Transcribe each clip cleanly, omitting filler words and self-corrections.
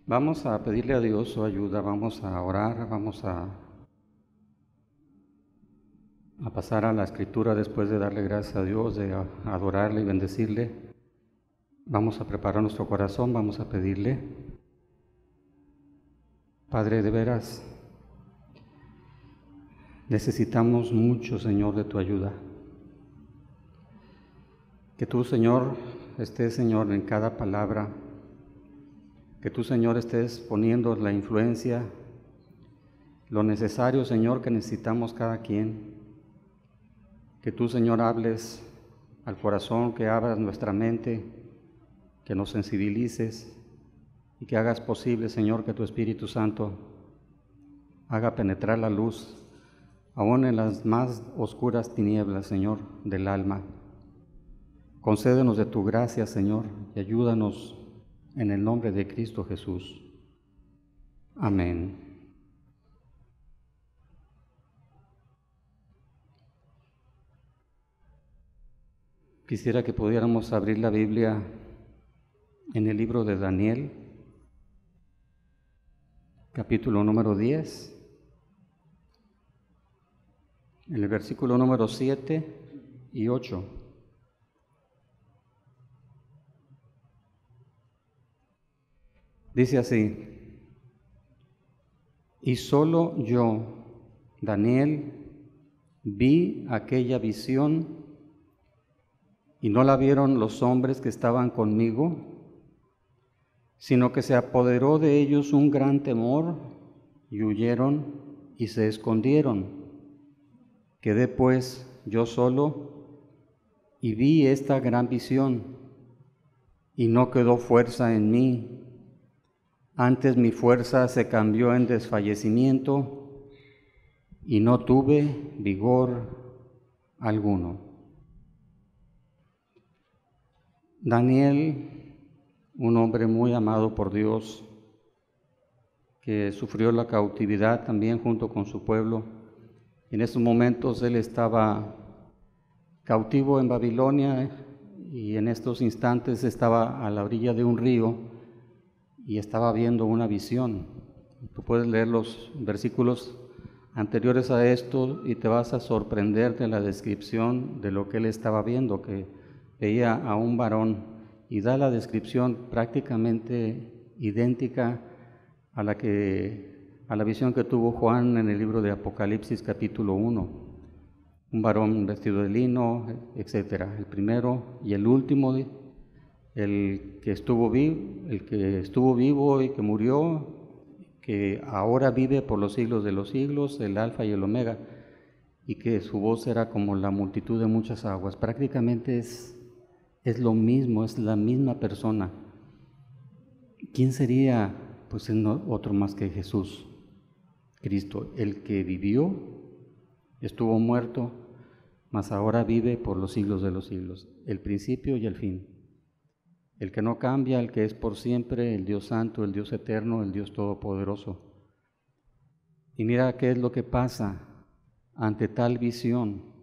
Vamos a pedirle a Dios su ayuda, vamos a orar, vamos a pasar a la Escritura después de darle gracias a Dios, de adorarle y bendecirle. Vamos a preparar nuestro corazón, vamos a pedirle. Padre, de veras, necesitamos mucho, Señor, de tu ayuda. Que tú, Señor, estés, Señor, en cada palabra. Que tú, Señor, estés poniendo la influencia, lo necesario, Señor, que necesitamos cada quien. Que tú, Señor, hables al corazón, que abras nuestra mente, que nos sensibilices y que hagas posible, Señor, que tu Espíritu Santo haga penetrar la luz, aún en las más oscuras tinieblas, Señor, del alma. Concédenos de tu gracia, Señor, y ayúdanos en el nombre de Cristo Jesús. Amén. Quisiera que pudiéramos abrir la Biblia en el libro de Daniel, capítulo número 10, en el versículo número 7 y 8. Dice así: y solo yo, Daniel, vi aquella visión, y no la vieron los hombres que estaban conmigo, sino que se apoderó de ellos un gran temor, y huyeron y se escondieron. Quedé pues yo solo, y vi esta gran visión, y no quedó fuerza en mí. Antes mi fuerza se cambió en desfallecimiento, y no tuve vigor alguno. Daniel, un hombre muy amado por Dios, que sufrió la cautividad también junto con su pueblo. En esos momentos él estaba cautivo en Babilonia y en estos instantes estaba a la orilla de un río y estaba viendo una visión. Tú puedes leer los versículos anteriores a esto y te vas a sorprender de la descripción de lo que él estaba viendo, que veía a un varón, y da la descripción prácticamente idéntica a la visión que tuvo Juan en el libro de Apocalipsis capítulo 1. Un varón vestido de lino, etcétera. El primero y el último, el que estuvo vivo y que murió, que ahora vive por los siglos de los siglos, el Alfa y el Omega, y que su voz era como la multitud de muchas aguas. Prácticamente es lo mismo, es la misma persona. ¿Quién sería? Pues no otro más que Jesús, Cristo, el que vivió, estuvo muerto, mas ahora vive por los siglos de los siglos, el principio y el fin. El que no cambia, el que es por siempre, el Dios Santo, el Dios Eterno, el Dios Todopoderoso. Y mira qué es lo que pasa ante tal visión.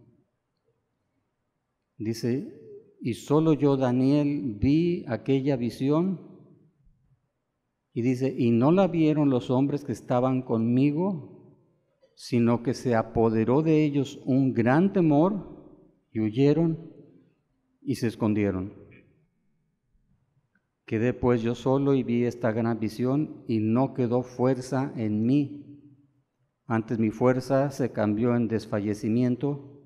Dice: y solo yo, Daniel, vi aquella visión, y dice, y no la vieron los hombres que estaban conmigo, sino que se apoderó de ellos un gran temor, y huyeron y se escondieron. Quedé pues yo solo y vi esta gran visión, y no quedó fuerza en mí. Antes mi fuerza se cambió en desfallecimiento,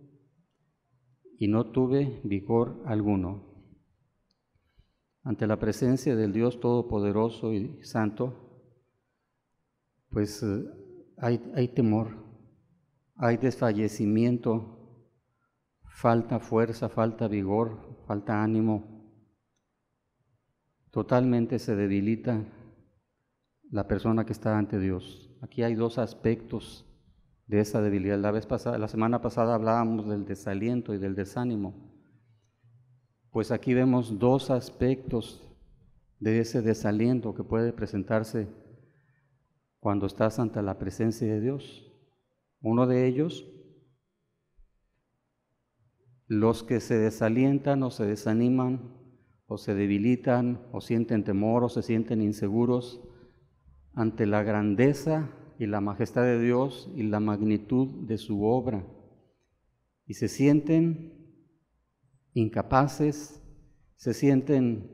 y no tuve vigor alguno. Ante la presencia del Dios Todopoderoso y Santo, pues hay temor, hay desfallecimiento, falta fuerza, falta vigor, falta ánimo. Totalmente se debilita la persona que está ante Dios. Aquí hay dos aspectos de esa debilidad. La semana pasada hablábamos del desaliento y del desánimo. Pues aquí vemos dos aspectos de ese desaliento que puede presentarse cuando estás ante la presencia de Dios. Uno de ellos, los que se desalientan o se desaniman o se debilitan o sienten temor o se sienten inseguros ante la grandeza y la majestad de Dios y la magnitud de su obra, y se sienten incapaces, se sienten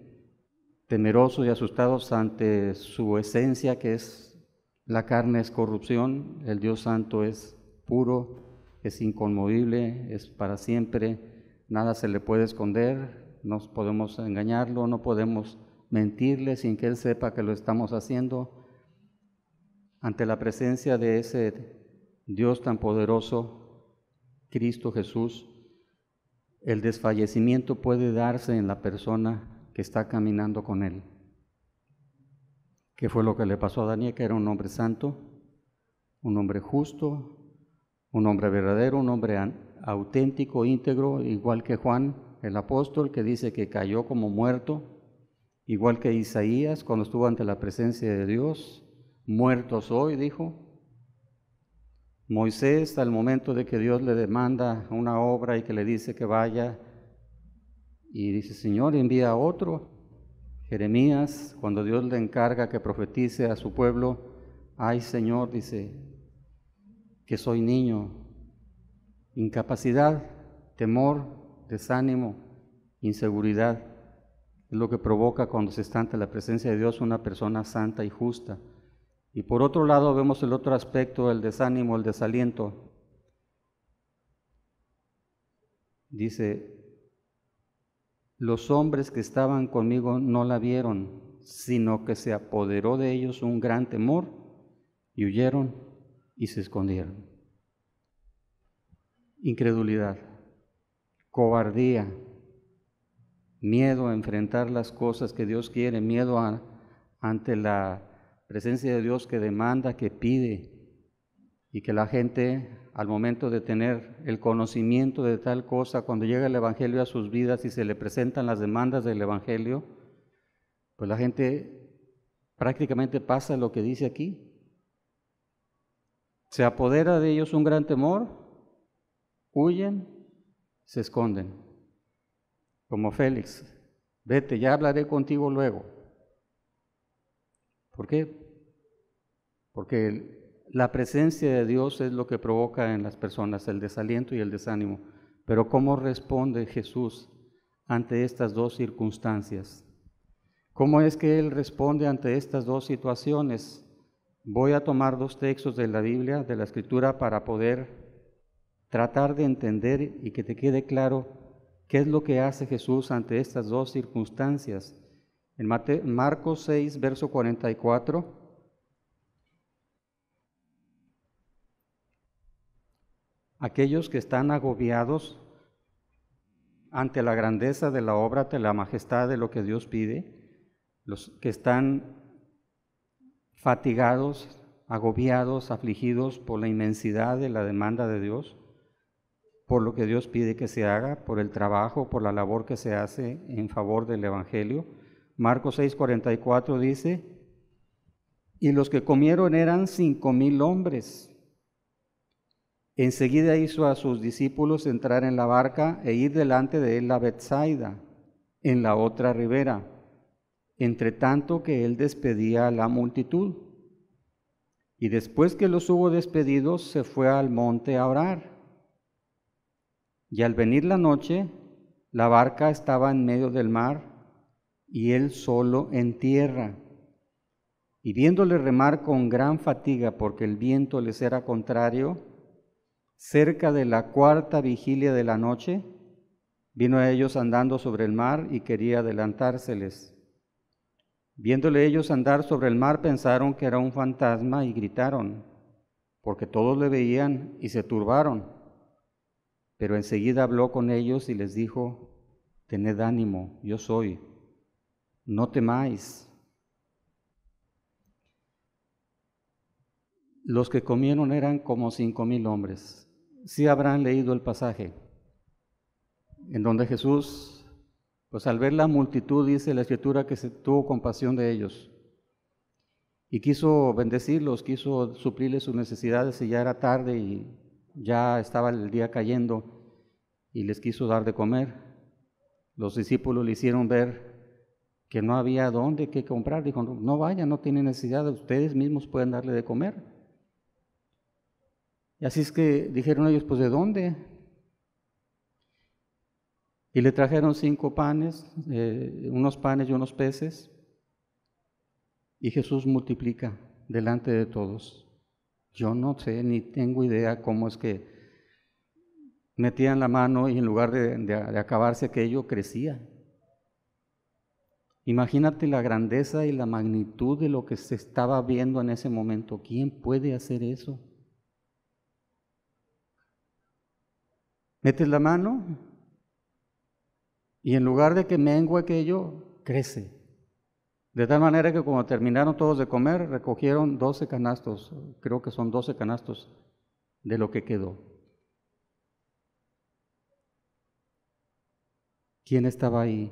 temerosos y asustados ante su esencia, que es la carne es corrupción, el Dios Santo es puro, es inconmovible, es para siempre, nada se le puede esconder, no podemos engañarlo, no podemos mentirle sin que Él sepa que lo estamos haciendo. Ante la presencia de ese Dios tan poderoso, Cristo Jesús, el desfallecimiento puede darse en la persona que está caminando con Él. ¿Qué fue lo que le pasó a Daniel? Que era un hombre santo, un hombre justo, un hombre verdadero, un hombre auténtico, íntegro, igual que Juan, el apóstol, que dice que cayó como muerto, igual que Isaías cuando estuvo ante la presencia de Dios. Muerto soy, dijo. Moisés, al momento de que Dios le demanda una obra y que le dice que vaya, y dice, Señor, envía a otro. Jeremías, cuando Dios le encarga que profetice a su pueblo, ay Señor, dice, que soy niño. Incapacidad, temor, desánimo, inseguridad, es lo que provoca cuando se está ante la presencia de Dios una persona santa y justa. Y por otro lado vemos el otro aspecto, el desánimo, el desaliento. Dice, los hombres que estaban conmigo no la vieron, sino que se apoderó de ellos un gran temor y huyeron y se escondieron. Incredulidad, cobardía, miedo a enfrentar las cosas que Dios quiere, miedo ante la presencia de Dios que demanda, que pide, y que la gente al momento de tener el conocimiento de tal cosa, cuando llega el Evangelio a sus vidas y se le presentan las demandas del Evangelio, pues la gente prácticamente pasa lo que dice aquí. Se apodera de ellos un gran temor, huyen, se esconden. Como Félix, vete, ya hablaré contigo luego. ¿Por qué? Porque la presencia de Dios es lo que provoca en las personas el desaliento y el desánimo. Pero ¿cómo responde Jesús ante estas dos circunstancias? ¿Cómo es que Él responde ante estas dos situaciones? Voy a tomar dos textos de la Biblia, de la Escritura, para poder tratar de entender y que te quede claro qué es lo que hace Jesús ante estas dos circunstancias. En Marcos 6, verso 44, aquellos que están agobiados ante la grandeza de la obra, ante la majestad de lo que Dios pide, los que están fatigados, agobiados, afligidos por la inmensidad de la demanda de Dios, por lo que Dios pide que se haga, por el trabajo, por la labor que se hace en favor del Evangelio. Marcos 6:44 dice, y los que comieron eran 5,000 hombres. Enseguida hizo a sus discípulos entrar en la barca e ir delante de él a Betsaida, en la otra ribera, entre tanto que él despedía a la multitud. Y después que los hubo despedidos, se fue al monte a orar. Y al venir la noche, la barca estaba en medio del mar, y él solo en tierra. Y viéndole remar con gran fatiga, porque el viento les era contrario, cerca de la 4ª vigilia de la noche, vino a ellos andando sobre el mar y quería adelantárseles. Viéndole ellos andar sobre el mar, pensaron que era un fantasma y gritaron, porque todos le veían y se turbaron. Pero enseguida habló con ellos y les dijo, tened ánimo, yo soy, no temáis. Los que comieron eran como 5,000 hombres. Sí habrán leído el pasaje, en donde Jesús, pues al ver la multitud, dice la Escritura que se tuvo compasión de ellos y quiso bendecirlos, quiso suplirles sus necesidades, y ya era tarde y ya estaba el día cayendo, y les quiso dar de comer. Los discípulos le hicieron ver que no había dónde que comprar. Dijo, no vayan, no tienen necesidad, ustedes mismos pueden darle de comer. Y así es que dijeron ellos, pues ¿de dónde? Y le trajeron 5 panes, unos panes y unos peces, y Jesús multiplica delante de todos. Yo no sé, ni tengo idea cómo es que metían la mano y en lugar de acabarse aquello, crecía. Imagínate la grandeza y la magnitud de lo que se estaba viendo en ese momento. ¿Quién puede hacer eso? Metes la mano y en lugar de que mengue aquello, crece. De tal manera que cuando terminaron todos de comer, recogieron 12 canastos, creo que son 12 canastos de lo que quedó. ¿Quién estaba ahí?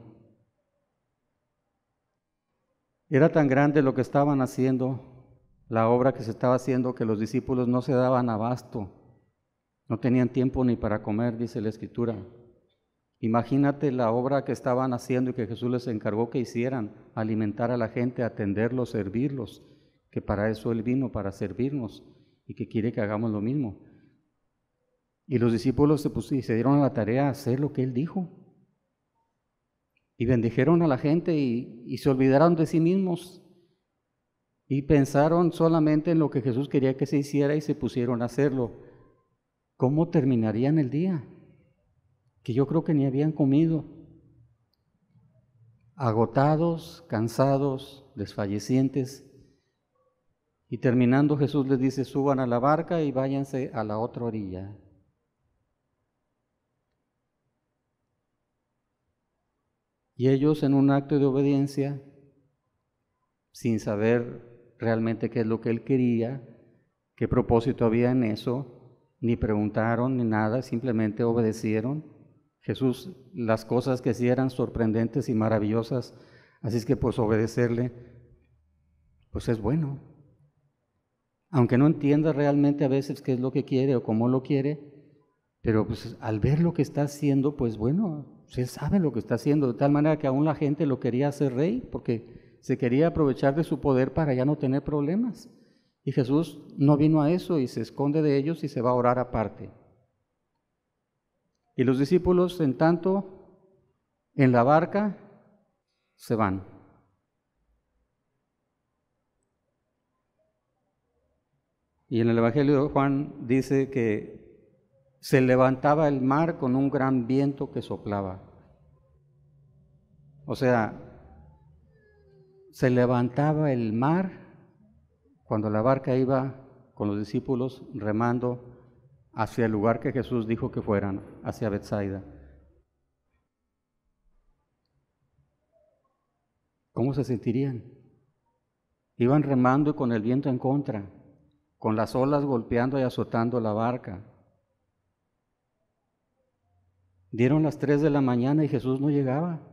Era tan grande lo que estaban haciendo, la obra que se estaba haciendo, que los discípulos no se daban abasto, no tenían tiempo ni para comer, dice la Escritura. Imagínate la obra que estaban haciendo y que Jesús les encargó que hicieran, alimentar a la gente, atenderlos, servirlos, que para eso Él vino, para servirnos, y que quiere que hagamos lo mismo. Y los discípulos se dieron a la tarea a hacer lo que Él dijo. Y bendijeron a la gente y se olvidaron de sí mismos y pensaron solamente en lo que Jesús quería que se hiciera y se pusieron a hacerlo. ¿Cómo terminarían el día? Que yo creo que ni habían comido. Agotados, cansados, desfallecientes. Y terminando Jesús les dice, suban a la barca y váyanse a la otra orilla. Y ellos en un acto de obediencia, sin saber realmente qué es lo que Él quería, qué propósito había en eso, ni preguntaron ni nada, simplemente obedecieron. Jesús, las cosas que sí eran sorprendentes y maravillosas, así es que pues obedecerle, pues es bueno. Aunque no entienda realmente a veces qué es lo que quiere o cómo lo quiere, pero pues al ver lo que está haciendo, pues bueno, Él sabe lo que está haciendo, de tal manera que aún la gente lo quería hacer rey, porque se quería aprovechar de su poder para ya no tener problemas. Y Jesús no vino a eso y se esconde de ellos y se va a orar aparte. Y los discípulos, en tanto, en la barca, se van. Y en el Evangelio de Juan dice que se levantaba el mar con un gran viento que soplaba. O sea, se levantaba el mar cuando la barca iba con los discípulos remando hacia el lugar que Jesús dijo que fueran, hacia Betsaida. ¿Cómo se sentirían? Iban remando con el viento en contra, con las olas golpeando y azotando la barca. Dieron las 3 de la mañana y Jesús no llegaba,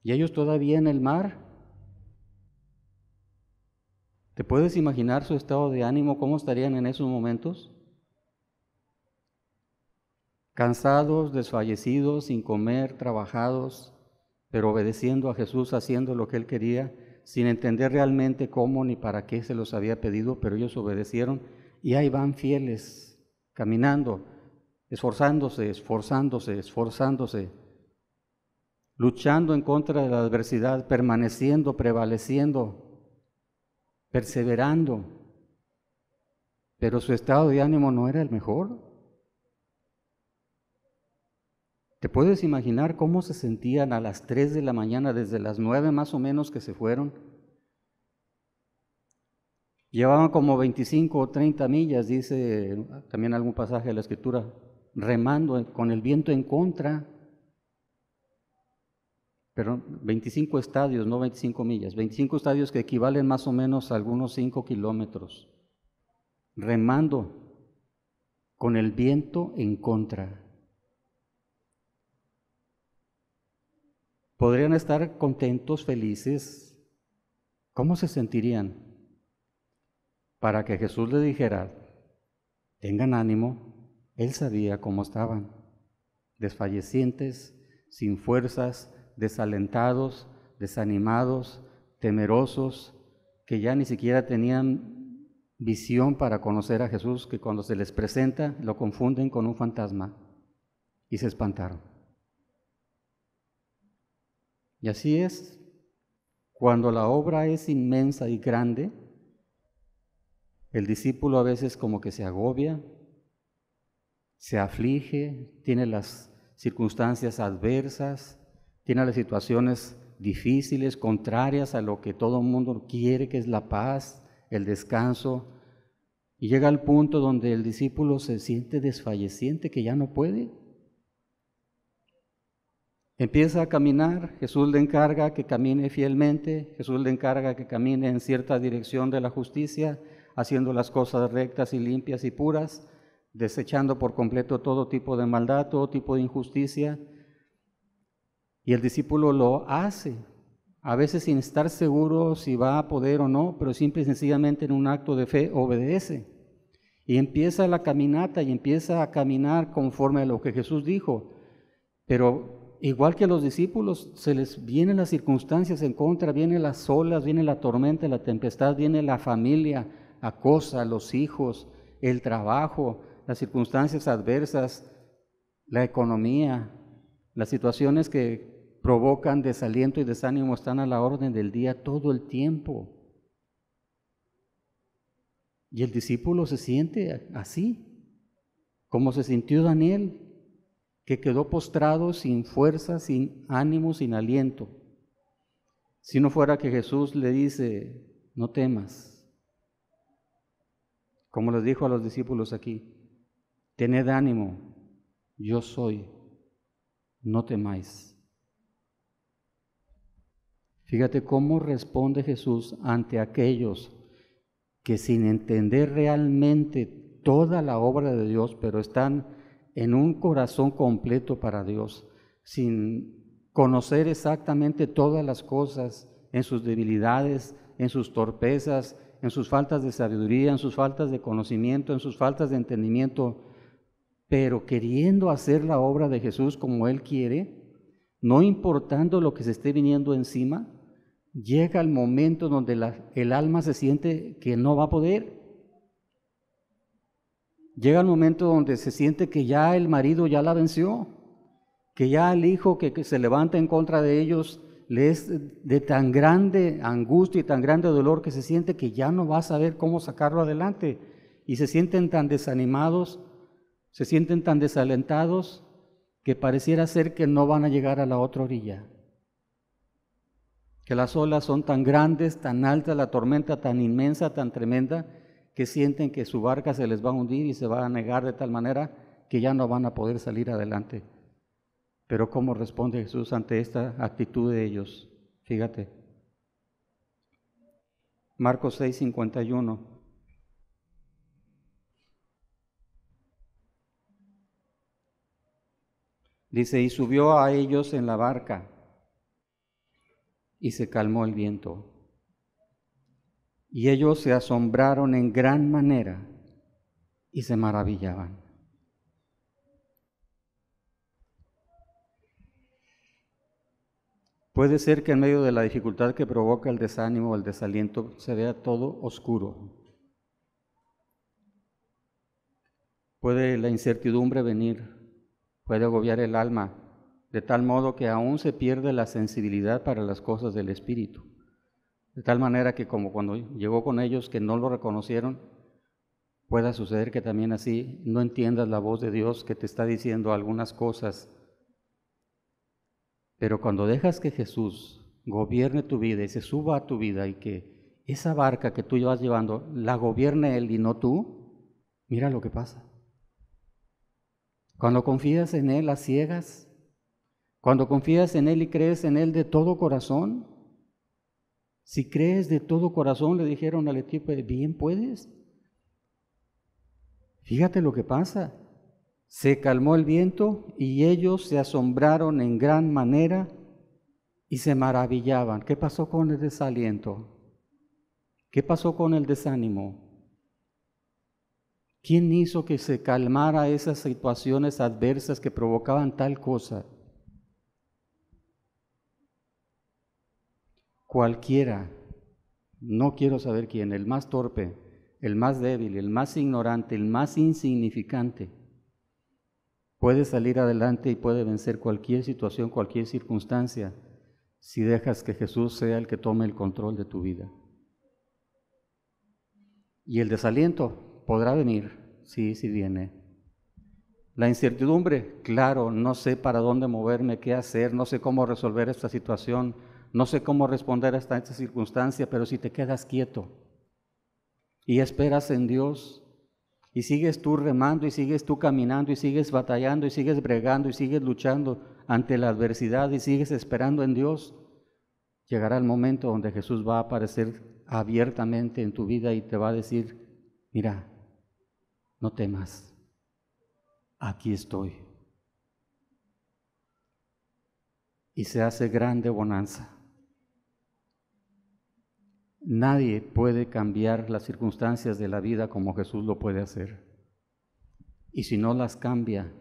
y ellos todavía en el mar. ¿Te puedes imaginar su estado de ánimo, cómo estarían en esos momentos? Cansados, desfallecidos, sin comer, trabajados, pero obedeciendo a Jesús, haciendo lo que Él quería, sin entender realmente cómo ni para qué se los había pedido, pero ellos obedecieron y ahí van fieles, caminando, esforzándose, luchando en contra de la adversidad, permaneciendo, prevaleciendo, perseverando, pero su estado de ánimo no era el mejor. ¿Te puedes imaginar cómo se sentían a las 3 de la mañana, desde las 9 más o menos que se fueron? Llevaban como 25 o 30 millas, dice también algún pasaje de la Escritura, remando con el viento en contra. Pero 25 estadios, no 25 millas, 25 estadios que equivalen más o menos a algunos 5 kilómetros, remando con el viento en contra. ¿Podrían estar contentos, felices? ¿Cómo se sentirían? Para que Jesús les dijera, tengan ánimo, Él sabía cómo estaban, desfallecientes, sin fuerzas, desalentados, desanimados, temerosos, que ya ni siquiera tenían visión para conocer a Jesús, que cuando se les presenta lo confunden con un fantasma y se espantaron. Y así es, cuando la obra es inmensa y grande, el discípulo a veces como que se agobia, se aflige, tiene las circunstancias adversas, tiene las situaciones difíciles, contrarias a lo que todo el mundo quiere, que es la paz, el descanso, y llega al punto donde el discípulo se siente desfalleciente, que ya no puede. Empieza a caminar, Jesús le encarga que camine fielmente, Jesús le encarga que camine en cierta dirección de la justicia, haciendo las cosas rectas y limpias y puras, desechando por completo todo tipo de maldad, todo tipo de injusticia. Y el discípulo lo hace, a veces sin estar seguro si va a poder o no, pero simple y sencillamente en un acto de fe obedece. Y empieza la caminata y empieza a caminar conforme a lo que Jesús dijo. Pero igual que a los discípulos, se les vienen las circunstancias en contra, vienen las olas, viene la tormenta, la tempestad, viene la familia, acosa, los hijos, el trabajo, las circunstancias adversas, la economía, las situaciones que provocan desaliento y desánimo están a la orden del día todo el tiempo. Y el discípulo se siente así, como se sintió Daniel, que quedó postrado sin fuerza, sin ánimo, sin aliento. Si no fuera que Jesús le dice, no temas, como les dijo a los discípulos aquí, tened ánimo, yo soy, no temáis. Fíjate cómo responde Jesús ante aquellos que sin entender realmente toda la obra de Dios, pero están en un corazón completo para Dios, sin conocer exactamente todas las cosas, en sus debilidades, en sus torpezas, en sus faltas de sabiduría, en sus faltas de conocimiento, en sus faltas de entendimiento, pero queriendo hacer la obra de Jesús como Él quiere, no importando lo que se esté viniendo encima, llega el momento donde el alma se siente que no va a poder. Llega el momento donde se siente que ya el marido ya la venció, que ya el hijo que se levanta en contra de ellos le es de tan grande angustia y tan grande dolor que se siente que ya no va a saber cómo sacarlo adelante. Y se sienten tan desanimados, se sienten tan desalentados que pareciera ser que no van a llegar a la otra orilla. Que las olas son tan grandes, tan altas, la tormenta tan inmensa, tan tremenda, que sienten que su barca se les va a hundir y se va a anegar de tal manera que ya no van a poder salir adelante. Pero ¿cómo responde Jesús ante esta actitud de ellos? Fíjate. Marcos 6:51. Dice, y subió a ellos en la barca, y se calmó el viento. Y ellos se asombraron en gran manera y se maravillaban. Puede ser que en medio de la dificultad que provoca el desánimo o el desaliento se vea todo oscuro. Puede la incertidumbre venir, puede agobiar el alma, de tal modo que aún se pierde la sensibilidad para las cosas del Espíritu. De tal manera que como cuando llegó con ellos que no lo reconocieron, pueda suceder que también así no entiendas la voz de Dios que te está diciendo algunas cosas. Pero cuando dejas que Jesús gobierne tu vida y se suba a tu vida y que esa barca que tú vas llevando la gobierne Él y no tú, mira lo que pasa. Cuando confías en Él a ciegas, cuando confías en Él y crees en Él de todo corazón, si crees de todo corazón, le dijeron al etíope, bien puedes. Fíjate lo que pasa. Se calmó el viento y ellos se asombraron en gran manera y se maravillaban. ¿Qué pasó con el desaliento? ¿Qué pasó con el desánimo? ¿Quién hizo que se calmara esas situaciones adversas que provocaban tal cosa? cualquiera, no quiero saber quién, el más torpe, el más débil, el más ignorante, el más insignificante, puede salir adelante y puede vencer cualquier situación, cualquier circunstancia, si dejas que Jesús sea el que tome el control de tu vida. Y el desaliento podrá venir, sí viene. La incertidumbre, claro, no sé para dónde moverme, qué hacer, no sé cómo resolver esta situación, no sé cómo responder a esta circunstancia, pero si te quedas quieto y esperas en Dios y sigues tú remando y sigues tú caminando y sigues batallando y sigues bregando y sigues luchando ante la adversidad y sigues esperando en Dios, llegará el momento donde Jesús va a aparecer abiertamente en tu vida y te va a decir, mira, no temas, aquí estoy. Y se hace grande bonanza. Nadie puede cambiar las circunstancias de la vida como Jesús lo puede hacer. Y si no las cambia,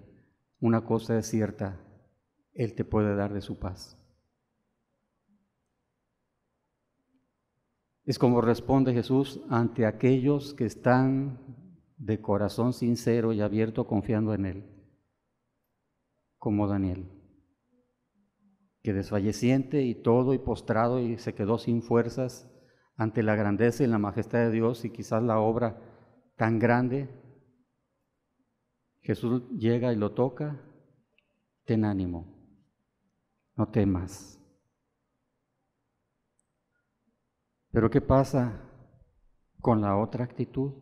una cosa es cierta, Él te puede dar de su paz. Es como responde Jesús ante aquellos que están de corazón sincero y abierto confiando en Él, como Daniel, que desfalleciente y todo y postrado y se quedó sin fuerzas ante la grandeza y la majestad de Dios y quizás la obra tan grande. Jesús llega y lo toca, ten ánimo, no temas. Pero ¿qué pasa con la otra actitud?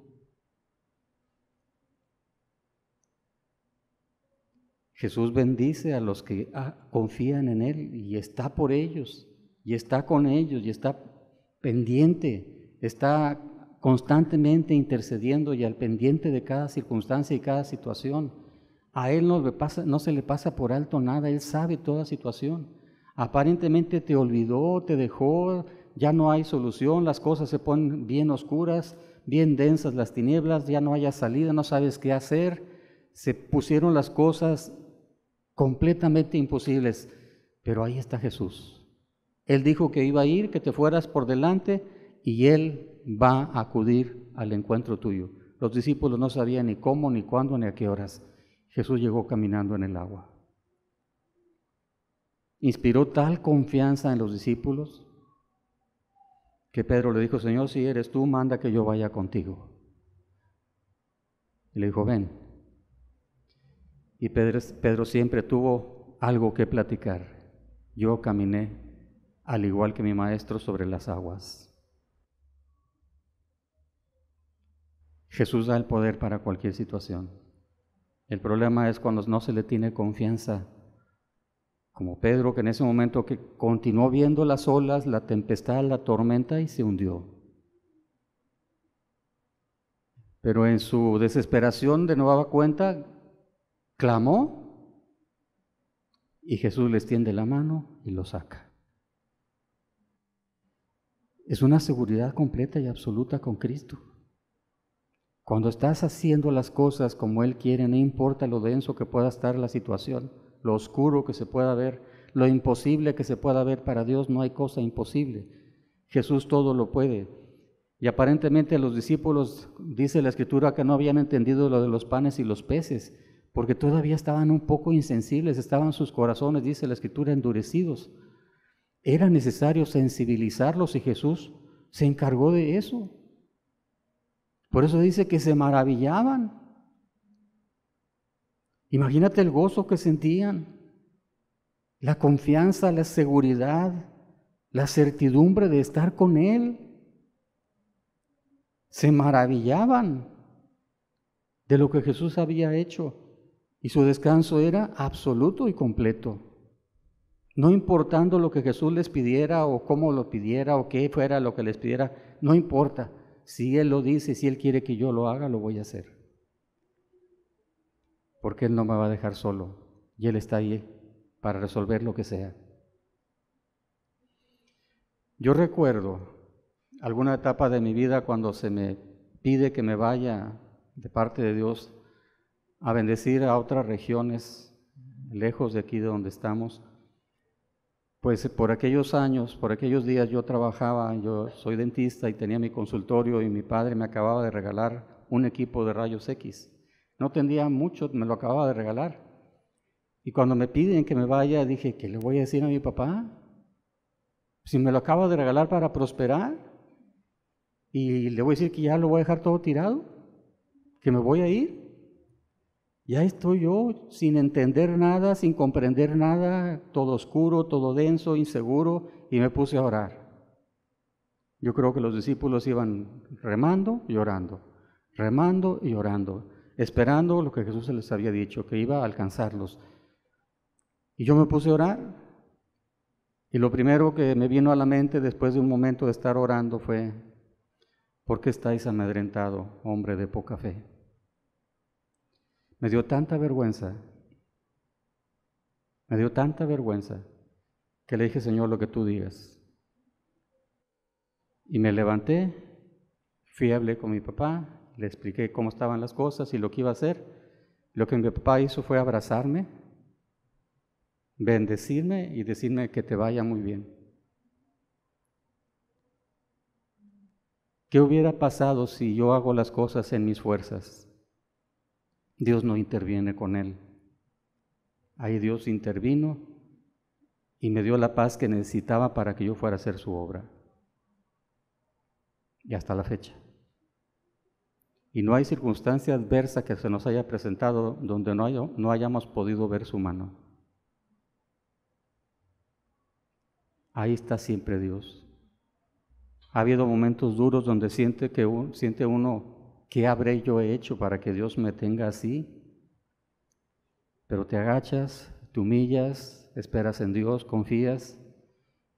Jesús bendice a los que confían en Él y está por ellos, y está con ellos, y está pendiente, está constantemente intercediendo y al pendiente de cada circunstancia y cada situación. A Él no se le pasa por alto nada, Él sabe toda situación. Aparentemente te olvidó, te dejó, ya no hay solución, las cosas se ponen bien oscuras, bien densas las tinieblas, ya no haya salida, no sabes qué hacer, se pusieron las cosas completamente imposibles, pero ahí está Jesús. Él dijo que iba a ir, que te fueras por delante y Él va a acudir al encuentro tuyo. Los discípulos no sabían ni cómo, ni cuándo, ni a qué horas. Jesús llegó caminando en el agua. Inspiró tal confianza en los discípulos que Pedro le dijo, Señor, si eres tú, manda que yo vaya contigo. Y le dijo, ven. Y Pedro siempre tuvo algo que platicar. Yo caminé al igual que mi maestro sobre las aguas. Jesús da el poder para cualquier situación. El problema es cuando no se le tiene confianza, como Pedro, que en ese momento que continuó viendo las olas, la tempestad, la tormenta y se hundió. Pero en su desesperación de nueva cuenta, clamó y Jesús le extiende la mano y lo saca. Es una seguridad completa y absoluta con Cristo. Cuando estás haciendo las cosas como Él quiere, no importa lo denso que pueda estar la situación, lo oscuro que se pueda ver, lo imposible que se pueda ver, para Dios no hay cosa imposible. Jesús todo lo puede. Y aparentemente los discípulos, dice la Escritura, que no habían entendido lo de los panes y los peces, porque todavía estaban un poco insensibles, estaban sus corazones, dice la Escritura, endurecidos. Era necesario sensibilizarlos y Jesús se encargó de eso. Por eso dice que se maravillaban. Imagínate el gozo que sentían, la confianza, la seguridad, la certidumbre de estar con Él. Se maravillaban de lo que Jesús había hecho y su descanso era absoluto y completo. No importando lo que Jesús les pidiera o cómo lo pidiera o qué fuera lo que les pidiera, no importa. Si Él lo dice, si Él quiere que yo lo haga, lo voy a hacer. Porque Él no me va a dejar solo y Él está ahí para resolver lo que sea. Yo recuerdo alguna etapa de mi vida cuando se me pide que me vaya de parte de Dios a bendecir a otras regiones lejos de aquí de donde estamos. Pues por aquellos años, por aquellos días yo trabajaba, yo soy dentista y tenía mi consultorio y mi padre me acababa de regalar un equipo de rayos X. No tendría mucho, me lo acababa de regalar. Y cuando me piden que me vaya, dije, ¿qué le voy a decir a mi papá? Si me lo acaba de regalar para prosperar y le voy a decir que ya lo voy a dejar todo tirado, que me voy a ir. Ya estoy yo sin entender nada, sin comprender nada, todo oscuro, todo denso, inseguro, y me puse a orar. Yo creo que los discípulos iban remando y orando, esperando lo que Jesús les había dicho, que iba a alcanzarlos. Y yo me puse a orar, y lo primero que me vino a la mente después de un momento de estar orando fue, ¿por qué estáis amedrentado, hombre de poca fe? Me dio tanta vergüenza, que le dije, Señor, lo que tú digas. Y me levanté, fui a hablar con mi papá, le expliqué cómo estaban las cosas y lo que iba a hacer. Lo que mi papá hizo fue abrazarme, bendecirme y decirme que te vaya muy bien. ¿Qué hubiera pasado si yo hago las cosas en mis fuerzas? Dios no interviene con él. Ahí Dios intervino y me dio la paz que necesitaba para que yo fuera a hacer su obra. Y hasta la fecha. Y no hay circunstancia adversa que se nos haya presentado donde no hayamos podido ver su mano. Ahí está siempre Dios. Ha habido momentos duros donde siente uno, ¿qué habré yo hecho para que Dios me tenga así? Pero te agachas, te humillas, esperas en Dios, confías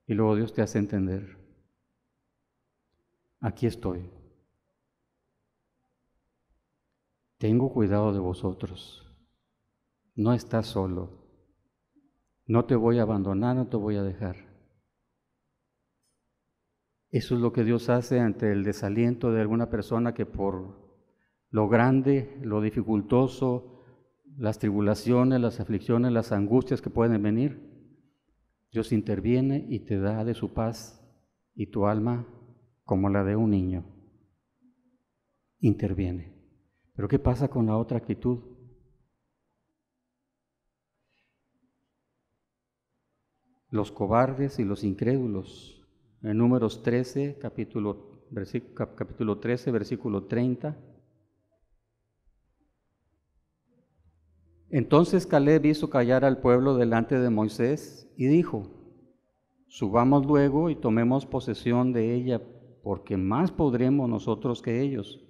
y luego Dios te hace entender. Aquí estoy. Tengo cuidado de vosotros. No estás solo. No te voy a abandonar, no te voy a dejar. Eso es lo que Dios hace ante el desaliento de alguna persona que por lo grande, lo dificultoso, las tribulaciones, las aflicciones, las angustias que pueden venir, Dios interviene y te da de su paz y tu alma como la de un niño. Interviene. Pero ¿qué pasa con la otra actitud? Los cobardes y los incrédulos. En Números 13, capítulo 13, versículo 30. Entonces Caleb hizo callar al pueblo delante de Moisés y dijo, subamos luego y tomemos posesión de ella, porque más podremos nosotros que ellos.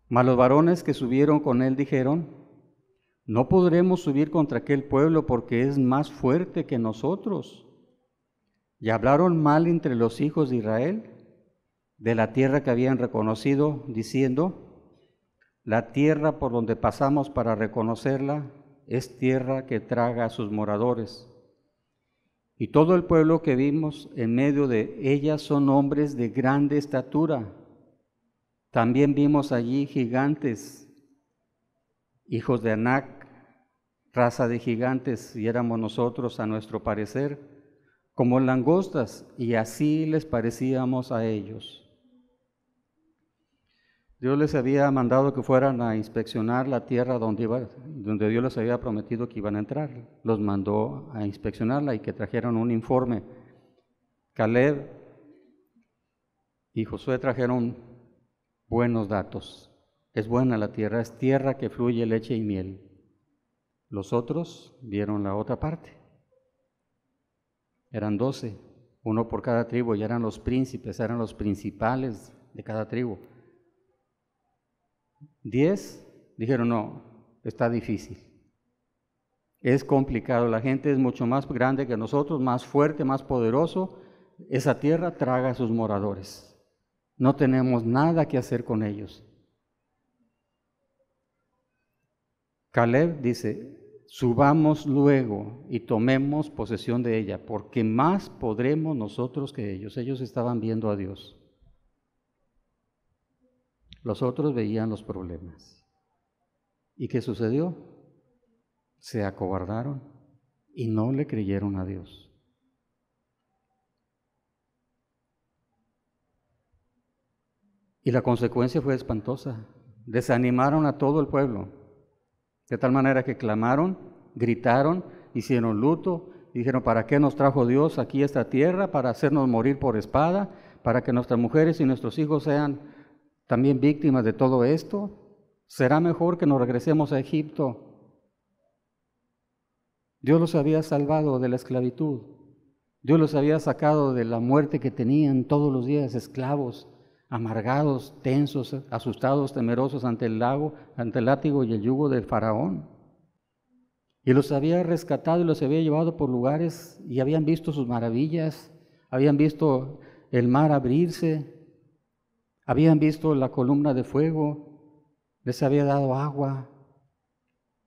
Mas los varones que subieron con él dijeron, no podremos subir contra aquel pueblo porque es más fuerte que nosotros. Y hablaron mal entre los hijos de Israel de la tierra que habían reconocido, diciendo, la tierra por donde pasamos para reconocerla es tierra que traga a sus moradores. Y todo el pueblo que vimos en medio de ella son hombres de grande estatura. También vimos allí gigantes, hijos de Anac, raza de gigantes, y éramos nosotros, a nuestro parecer, como langostas, y así les parecíamos a ellos. Dios les había mandado que fueran a inspeccionar la tierra donde Dios les había prometido que iban a entrar. Los mandó a inspeccionarla y que trajeran un informe. Caleb y Josué trajeron buenos datos. Es buena la tierra, es tierra que fluye leche y miel. Los otros vieron la otra parte. Eran 12, uno por cada tribu, y eran los príncipes, eran los principales de cada tribu. 10 dijeron, no, está difícil, es complicado, la gente es mucho más grande que nosotros, más fuerte, más poderoso, esa tierra traga a sus moradores, no tenemos nada que hacer con ellos. Caleb dice, subamos luego y tomemos posesión de ella, porque más podremos nosotros que ellos. Ellos estaban viendo a Dios. Los otros veían los problemas. ¿Y qué sucedió? Se acobardaron y no le creyeron a Dios. Y la consecuencia fue espantosa. Desanimaron a todo el pueblo, de tal manera que clamaron, gritaron, hicieron luto, dijeron: ¿para qué nos trajo Dios aquí a esta tierra? ¿Para hacernos morir por espada? ¿Para que nuestras mujeres y nuestros hijos sean también víctimas de todo esto? ¿Será mejor que nos regresemos a Egipto? Dios los había salvado de la esclavitud. Dios los había sacado de la muerte que tenían todos los días, esclavos, amargados, tensos, asustados, temerosos ante el látigo y el yugo del faraón. Y los había rescatado y los había llevado por lugares y habían visto sus maravillas, habían visto el mar abrirse, habían visto la columna de fuego, les había dado agua,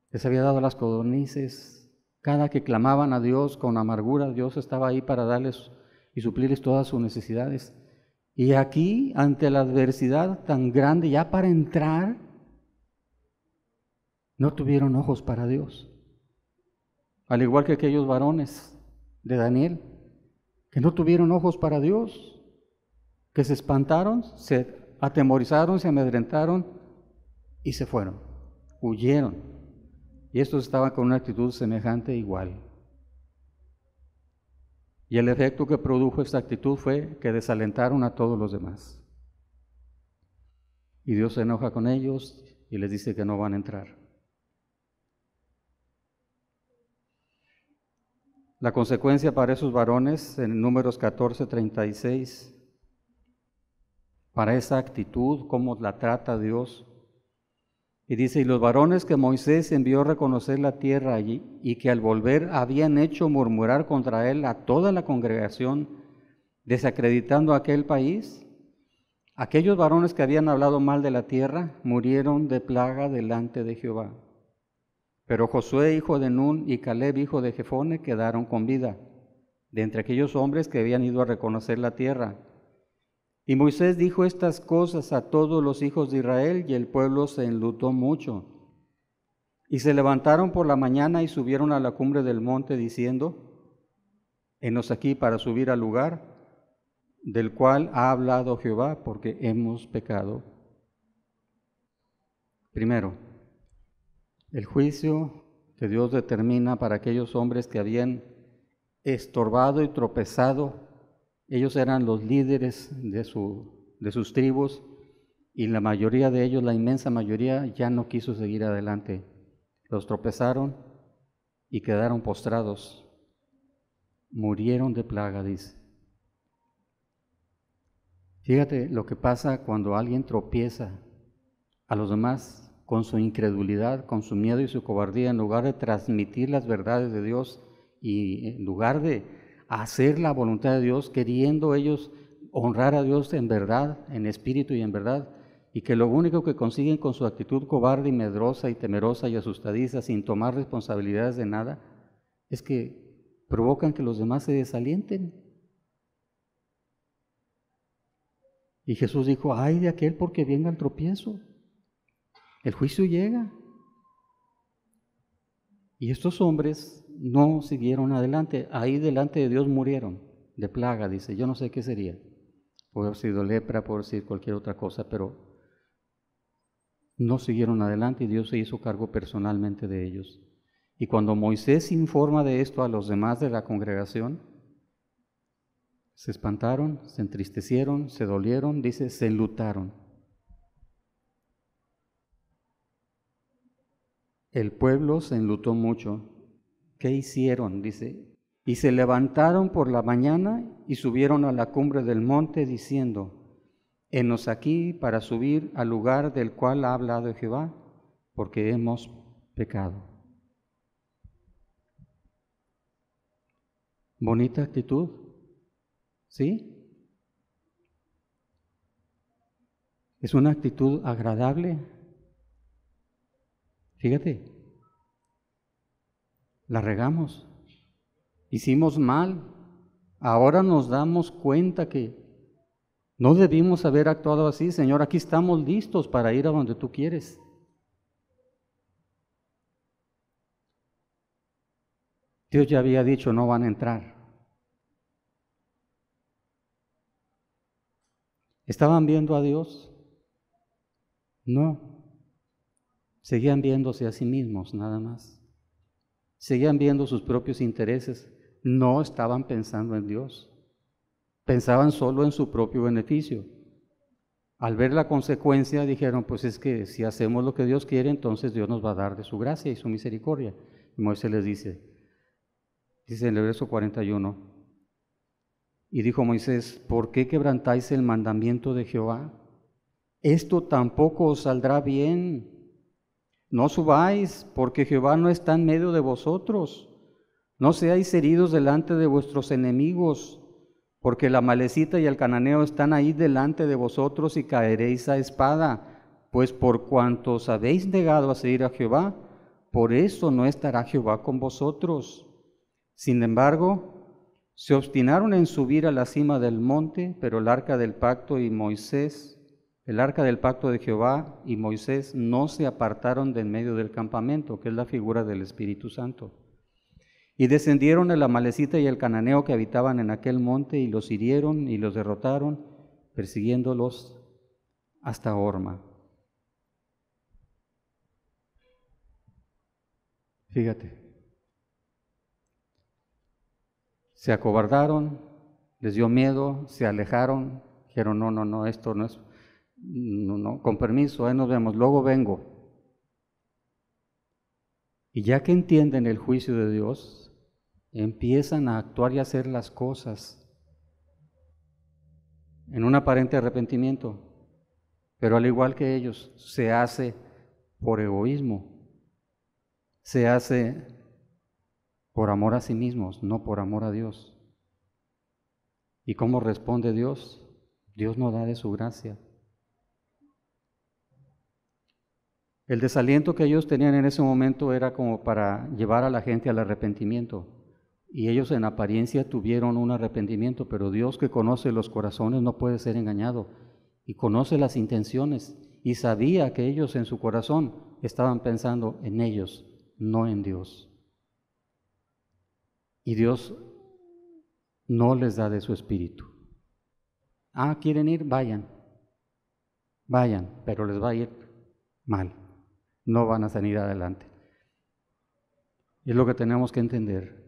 les había dado las codornices. Cada que clamaban a Dios con amargura, Dios estaba ahí para darles y suplirles todas sus necesidades. Y aquí, ante la adversidad tan grande, ya para entrar, no tuvieron ojos para Dios. Al igual que aquellos varones de Daniel, que no tuvieron ojos para Dios, que se espantaron, se atemorizaron, se amedrentaron y se fueron, huyeron. Y estos estaban con una actitud semejante igual. Y el efecto que produjo esta actitud fue que desalentaron a todos los demás. Y Dios se enoja con ellos y les dice que no van a entrar. La consecuencia para esos varones en Números 14:36, para esa actitud, cómo la trata Dios. Y dice: y los varones que Moisés envió a reconocer la tierra allí, y que al volver habían hecho murmurar contra él a toda la congregación, desacreditando aquel país, aquellos varones que habían hablado mal de la tierra, murieron de plaga delante de Jehová. Pero Josué, hijo de Nun, y Caleb, hijo de Jefone, quedaron con vida, de entre aquellos hombres que habían ido a reconocer la tierra. Y Moisés dijo estas cosas a todos los hijos de Israel, y el pueblo se enlutó mucho. Y se levantaron por la mañana y subieron a la cumbre del monte, diciendo: henos aquí para subir al lugar del cual ha hablado Jehová, porque hemos pecado. Primero, el juicio que Dios determina para aquellos hombres que habían estorbado y tropezado. Ellos eran los líderes de sus tribus, y la mayoría de ellos, la inmensa mayoría, ya no quiso seguir adelante. Los tropezaron y quedaron postrados. Murieron de plaga, dice. Fíjate lo que pasa cuando alguien tropieza a los demás con su incredulidad, con su miedo y su cobardía, en lugar de transmitir las verdades de Dios y en lugar de hacer la voluntad de Dios, queriendo ellos honrar a Dios en verdad, en espíritu y en verdad, y que lo único que consiguen con su actitud cobarde y medrosa y temerosa y asustadiza, sin tomar responsabilidades de nada, es que provocan que los demás se desalienten. Y Jesús dijo: ay de aquel porque venga el tropiezo, el juicio llega. Y estos hombres no siguieron adelante, ahí delante de Dios murieron de plaga, dice. Yo no sé qué sería, puede haber sido lepra, puede haber sido cualquier otra cosa, pero no siguieron adelante y Dios se hizo cargo personalmente de ellos. Y cuando Moisés informa de esto a los demás de la congregación, se espantaron, se entristecieron, se dolieron, dice, se enlutaron. El pueblo se enlutó mucho. ¿Qué hicieron? Dice, y se levantaron por la mañana y subieron a la cumbre del monte, diciendo: henos aquí para subir al lugar del cual ha hablado Jehová, porque hemos pecado. Bonita actitud, ¿sí? Es una actitud agradable. Fíjate, la regamos, hicimos mal, ahora nos damos cuenta que no debimos haber actuado así. Señor, aquí estamos listos para ir a donde tú quieres. Dios ya había dicho: no van a entrar. Estaban viendo a Dios, No, seguían viéndose a sí mismos nada más. Seguían viendo sus propios intereses, no estaban pensando en Dios, pensaban solo en su propio beneficio. Al ver la consecuencia dijeron, pues es que si hacemos lo que Dios quiere, entonces Dios nos va a dar de su gracia y su misericordia. Y Moisés les dice en el verso 41, y dijo Moisés, ¿por qué quebrantáis el mandamiento de Jehová? Esto tampoco os saldrá bien. No subáis, porque Jehová no está en medio de vosotros. No seáis heridos delante de vuestros enemigos, porque el amalecita y el cananeo están ahí delante de vosotros y caeréis a espada. Pues por cuanto os habéis negado a seguir a Jehová, por eso no estará Jehová con vosotros. Sin embargo, se obstinaron en subir a la cima del monte, pero el arca del pacto de Jehová y Moisés no se apartaron de en medio del campamento, que es la figura del Espíritu Santo. Y descendieron el amalecita y el cananeo que habitaban en aquel monte, y los hirieron y los derrotaron, persiguiéndolos hasta Horma. Fíjate, se acobardaron, les dio miedo, se alejaron, dijeron, no, esto no es, no, con permiso, ahí nos vemos, luego vengo. Y ya que entienden el juicio de Dios, empiezan a actuar y a hacer las cosas en un aparente arrepentimiento, pero al igual que ellos, se hace por egoísmo, se hace por amor a sí mismos, no por amor a Dios. ¿Y cómo responde Dios? Dios no da de su gracia. El desaliento que ellos tenían en ese momento era como para llevar a la gente al arrepentimiento. Y ellos en apariencia tuvieron un arrepentimiento, pero Dios, que conoce los corazones, no puede ser engañado y conoce las intenciones, y sabía que ellos en su corazón estaban pensando en ellos, no en Dios. Y Dios no les da de su espíritu. ¿Quieren ir? Vayan, pero les va a ir mal, no van a salir adelante. Y es lo que tenemos que entender.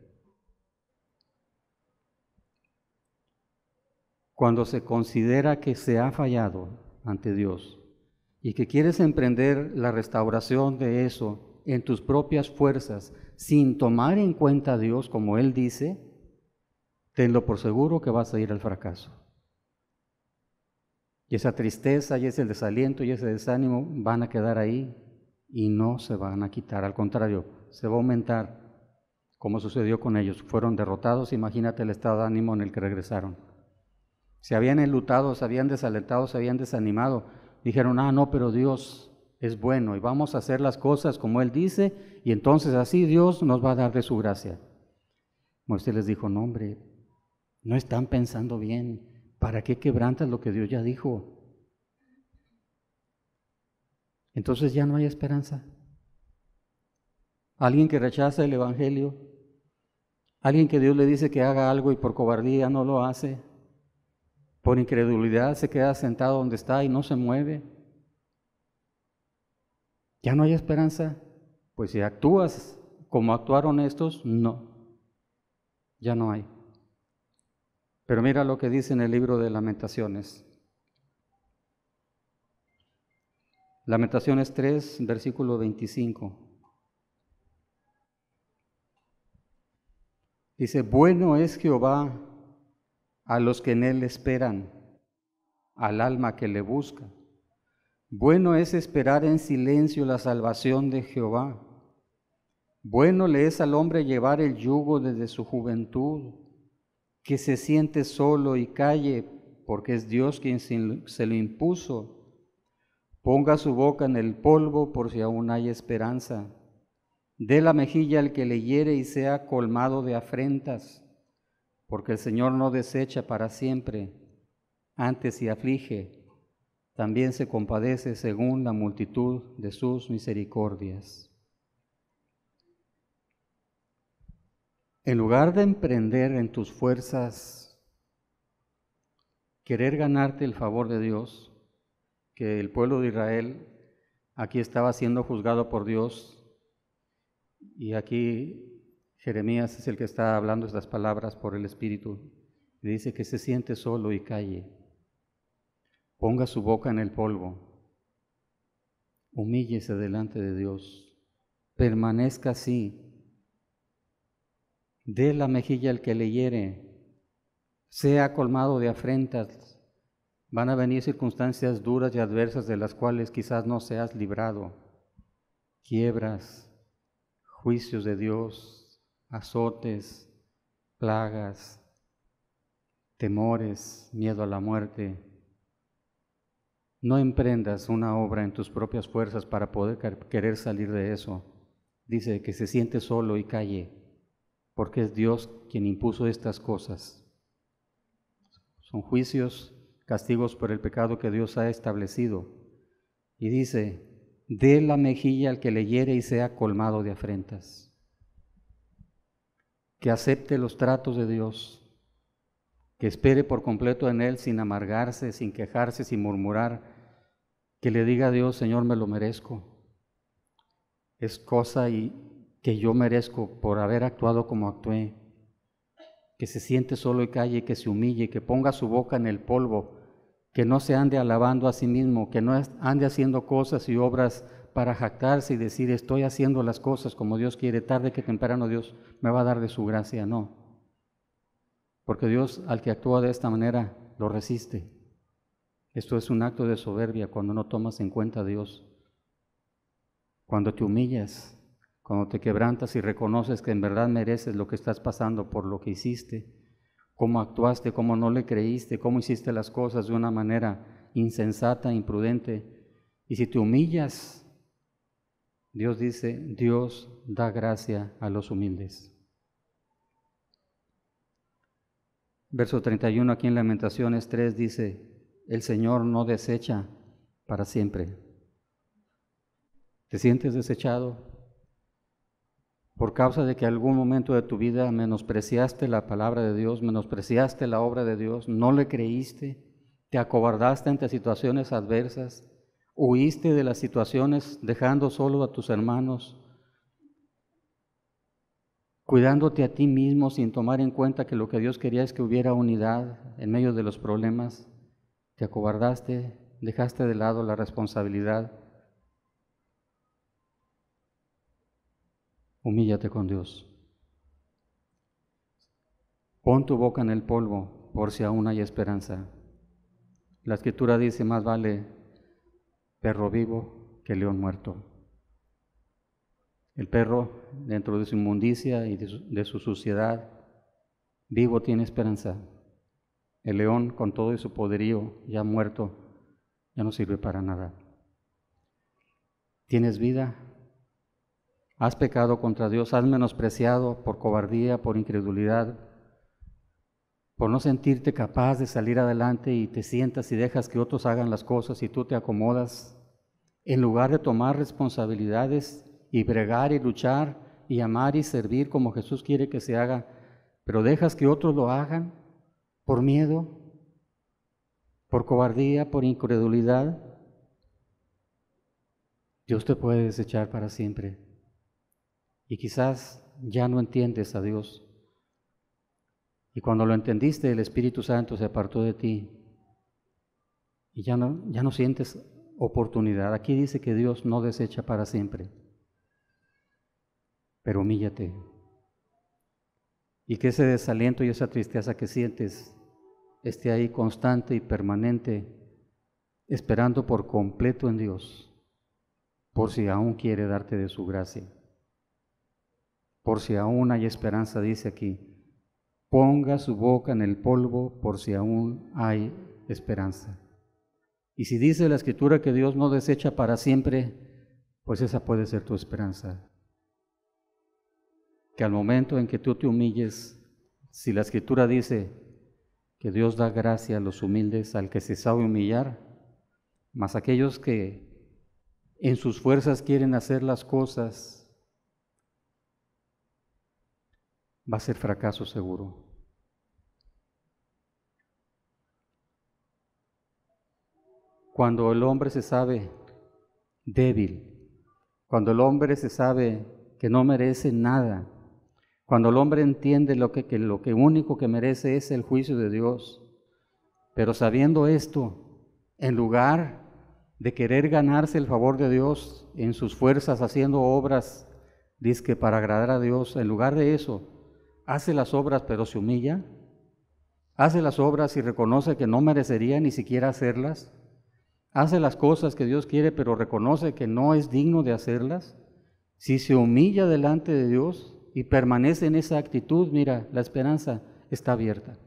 Cuando se considera que se ha fallado ante Dios y que quieres emprender la restauración de eso en tus propias fuerzas, sin tomar en cuenta a Dios, como Él dice, tenlo por seguro que vas a ir al fracaso. Y esa tristeza y ese desaliento y ese desánimo van a quedar ahí y no se van a quitar, al contrario, se va a aumentar, como sucedió con ellos. Fueron derrotados, imagínate el estado de ánimo en el que regresaron. Se habían enlutado, se habían desalentado, se habían desanimado. Dijeron, no, pero Dios es bueno y vamos a hacer las cosas como Él dice, y entonces así Dios nos va a dar de su gracia. Moisés les dijo, no hombre, no están pensando bien. ¿Para qué quebrantas lo que Dios ya dijo? Entonces ya no hay esperanza. Alguien que rechaza el Evangelio, alguien que Dios le dice que haga algo y por cobardía no lo hace, por incredulidad se queda sentado donde está y no se mueve. ¿Ya no hay esperanza? Pues si actúas como actuaron estos, no, ya no hay. Pero mira lo que dice en el libro de Lamentaciones. Lamentaciones 3, versículo 25. Dice, bueno es Jehová a los que en Él esperan, al alma que le busca. Bueno es esperar en silencio la salvación de Jehová. Bueno le es al hombre llevar el yugo desde su juventud, que se siente solo y calle, porque es Dios quien se lo impuso. Ponga su boca en el polvo por si aún hay esperanza. Dé la mejilla al que le hiere y sea colmado de afrentas, porque el Señor no desecha para siempre, antes si aflige, también se compadece según la multitud de sus misericordias. En lugar de emprender en tus fuerzas, querer ganarte el favor de Dios, que el pueblo de Israel aquí estaba siendo juzgado por Dios, y aquí Jeremías es el que está hablando estas palabras por el Espíritu, y dice que se siente solo y calle, ponga su boca en el polvo, humíllese delante de Dios, permanezca así, dé la mejilla al que le hiere, sea colmado de afrentas. Van a venir circunstancias duras y adversas de las cuales quizás no seas librado, quiebras, juicios de Dios, azotes, plagas, temores, miedo a la muerte. No emprendas una obra en tus propias fuerzas para poder querer salir de eso. Dice que se siente solo y calle, porque es Dios quien impuso estas cosas. Son juicios, castigos por el pecado que Dios ha establecido. Y dice, dé la mejilla al que le hiere y sea colmado de afrentas. Que acepte los tratos de Dios, que espere por completo en Él sin amargarse, sin quejarse, sin murmurar, que le diga a Dios, Señor, me lo merezco. Es cosa que yo merezco por haber actuado como actué. Que se siente solo y calle, que se humille, que ponga su boca en el polvo, que no se ande alabando a sí mismo, que no ande haciendo cosas y obras para jactarse y decir estoy haciendo las cosas como Dios quiere, tarde que temprano Dios me va a dar de su gracia, no. Porque Dios al que actúa de esta manera lo resiste. Esto es un acto de soberbia cuando no tomas en cuenta a Dios. Cuando te humillas, cuando te quebrantas y reconoces que en verdad mereces lo que estás pasando por lo que hiciste, cómo actuaste, cómo no le creíste, cómo hiciste las cosas de una manera insensata, imprudente. Y si te humillas, Dios dice, Dios da gracia a los humildes. Verso 31 aquí en Lamentaciones 3 dice, el Señor no desecha para siempre. ¿Te sientes desechado? Por causa de que algún momento de tu vida menospreciaste la palabra de Dios, menospreciaste la obra de Dios, no le creíste, te acobardaste ante situaciones adversas, huiste de las situaciones dejando solo a tus hermanos, cuidándote a ti mismo sin tomar en cuenta que lo que Dios quería es que hubiera unidad en medio de los problemas, te acobardaste, dejaste de lado la responsabilidad. Humíllate con Dios. Pon tu boca en el polvo por si aún hay esperanza. La Escritura dice, más vale perro vivo que león muerto. El perro, dentro de su inmundicia y de su suciedad, vivo tiene esperanza. El león, con todo y su poderío, ya muerto, ya no sirve para nada. ¿Tienes vida? ¿Has pecado contra Dios? ¿Has menospreciado por cobardía, por incredulidad, por no sentirte capaz de salir adelante y te sientas y dejas que otros hagan las cosas y tú te acomodas? En lugar de tomar responsabilidades y bregar y luchar y amar y servir como Jesús quiere que se haga, pero dejas que otros lo hagan por miedo, por cobardía, por incredulidad, Dios te puede desechar para siempre. Y quizás ya no entiendes a Dios. Y cuando lo entendiste, el Espíritu Santo se apartó de ti y ya no sientes oportunidad. Aquí dice que Dios no desecha para siempre, pero humíllate. Y que ese desaliento y esa tristeza que sientes esté ahí constante y permanente, esperando por completo en Dios, por si aún quiere darte de su gracia. Por si aún hay esperanza, dice aquí, ponga su boca en el polvo por si aún hay esperanza. Y si dice la Escritura que Dios no desecha para siempre, pues esa puede ser tu esperanza. Que al momento en que tú te humilles, si la Escritura dice que Dios da gracia a los humildes, al que se sabe humillar, mas aquellos que en sus fuerzas quieren hacer las cosas, va a ser fracaso seguro. Cuando el hombre se sabe débil, cuando el hombre se sabe que no merece nada, cuando el hombre entiende que lo único que merece es el juicio de Dios, pero sabiendo esto, en lugar de querer ganarse el favor de Dios en sus fuerzas haciendo obras, dizque para agradar a Dios, en lugar de eso, hace las obras pero se humilla, hace las obras y reconoce que no merecería ni siquiera hacerlas, hace las cosas que Dios quiere pero reconoce que no es digno de hacerlas. Si se humilla delante de Dios y permanece en esa actitud, mira, la esperanza está abierta.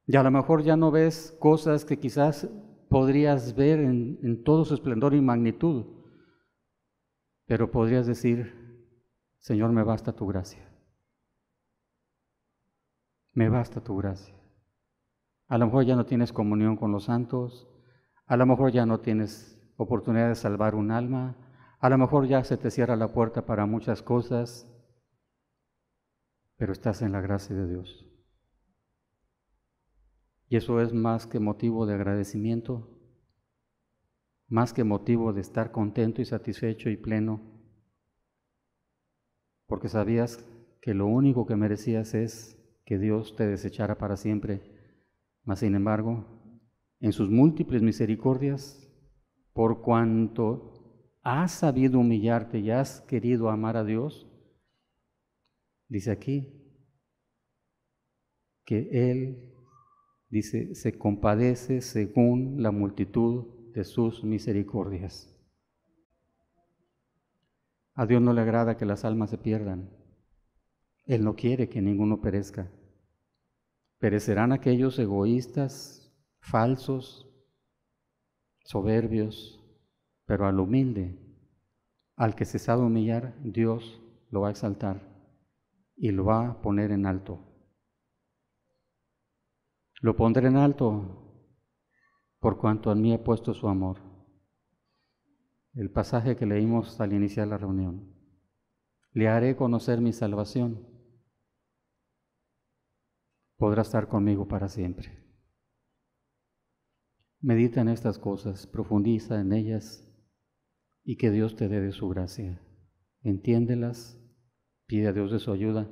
Y a lo mejor ya no ves cosas que quizás podrías ver en todo su esplendor y magnitud, pero podrías decir, Señor, me basta tu gracia. Me basta tu gracia. A lo mejor ya no tienes comunión con los santos, a lo mejor ya no tienes oportunidad de salvar un alma, a lo mejor ya se te cierra la puerta para muchas cosas, pero estás en la gracia de Dios. Y eso es más que motivo de agradecimiento, más que motivo de estar contento y satisfecho y pleno, porque sabías que lo único que merecías es que Dios te desechara para siempre, mas sin embargo, en sus múltiples misericordias, por cuanto has sabido humillarte y has querido amar a Dios, dice aquí que Él, dice, se compadece según la multitud de sus misericordias. A Dios no le agrada que las almas se pierdan. Él no quiere que ninguno perezca. Perecerán aquellos egoístas, falsos, soberbios, pero al humilde, al que se sabe humillar, Dios lo va a exaltar y lo va a poner en alto. Lo pondré en alto por cuanto en mí he puesto su amor. El pasaje que leímos al iniciar la reunión. Le haré conocer mi salvación. Podrá estar conmigo para siempre. Medita en estas cosas, profundiza en ellas y que Dios te dé de su gracia. Entiéndelas, pide a Dios de su ayuda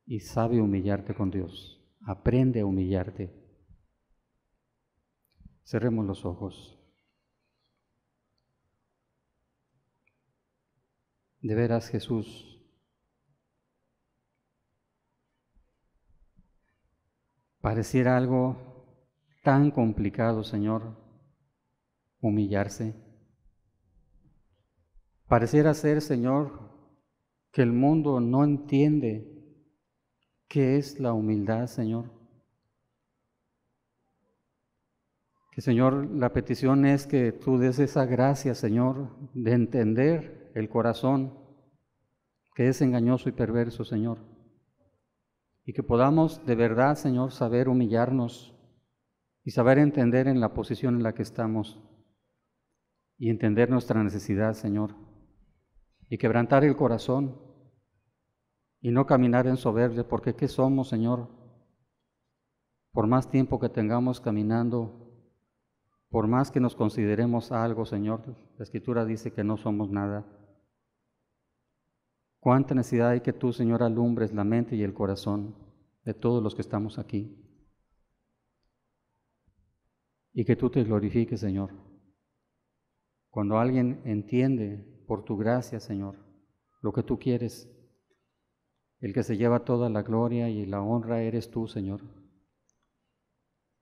y sabe humillarte con Dios. Aprende a humillarte. Cerremos los ojos. De veras, Jesús, pareciera algo tan complicado, Señor, humillarse. Pareciera ser, Señor, que el mundo no entiende qué es la humildad, Señor. Que, Señor, la petición es que tú des esa gracia, Señor, de entender el corazón que es engañoso y perverso, Señor. Y que podamos de verdad, Señor, saber humillarnos y saber entender en la posición en la que estamos y entender nuestra necesidad, Señor. Y quebrantar el corazón y no caminar en soberbia, porque ¿qué somos, Señor? Por más tiempo que tengamos caminando, por más que nos consideremos algo, Señor, la Escritura dice que no somos nada. Cuánta necesidad hay que tú, Señor, alumbres la mente y el corazón de todos los que estamos aquí. Y que tú te glorifiques, Señor. Cuando alguien entiende por tu gracia, Señor, lo que tú quieres, el que se lleva toda la gloria y la honra eres tú, Señor.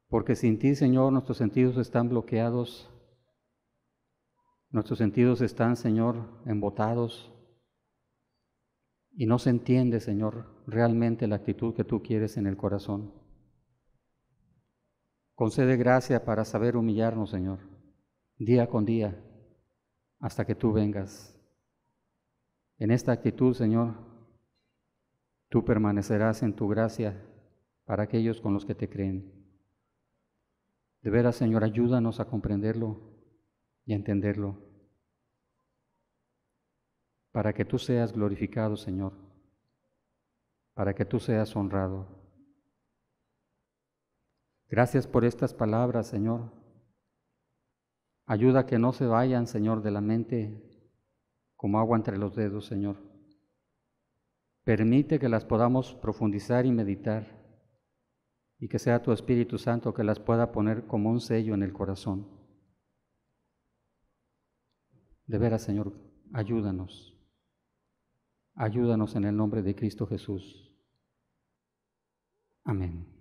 Porque sin ti, Señor, nuestros sentidos están bloqueados, nuestros sentidos están, Señor, embotados, y no se entiende, Señor, realmente la actitud que tú quieres en el corazón. Concede gracia para saber humillarnos, Señor, día con día, hasta que tú vengas. En esta actitud, Señor, tú permanecerás en tu gracia para aquellos con los que te creen. De veras, Señor, ayúdanos a comprenderlo y a entenderlo, para que tú seas glorificado, Señor, para que tú seas honrado. Gracias por estas palabras, Señor, Ayuda a que no se vayan, Señor, de la mente como agua entre los dedos, Señor. Permite que las podamos profundizar y meditar, y que sea tu Espíritu Santo que las pueda poner como un sello en el corazón. De veras, Señor, ayúdanos. Ayúdanos en el nombre de Cristo Jesús. Amén.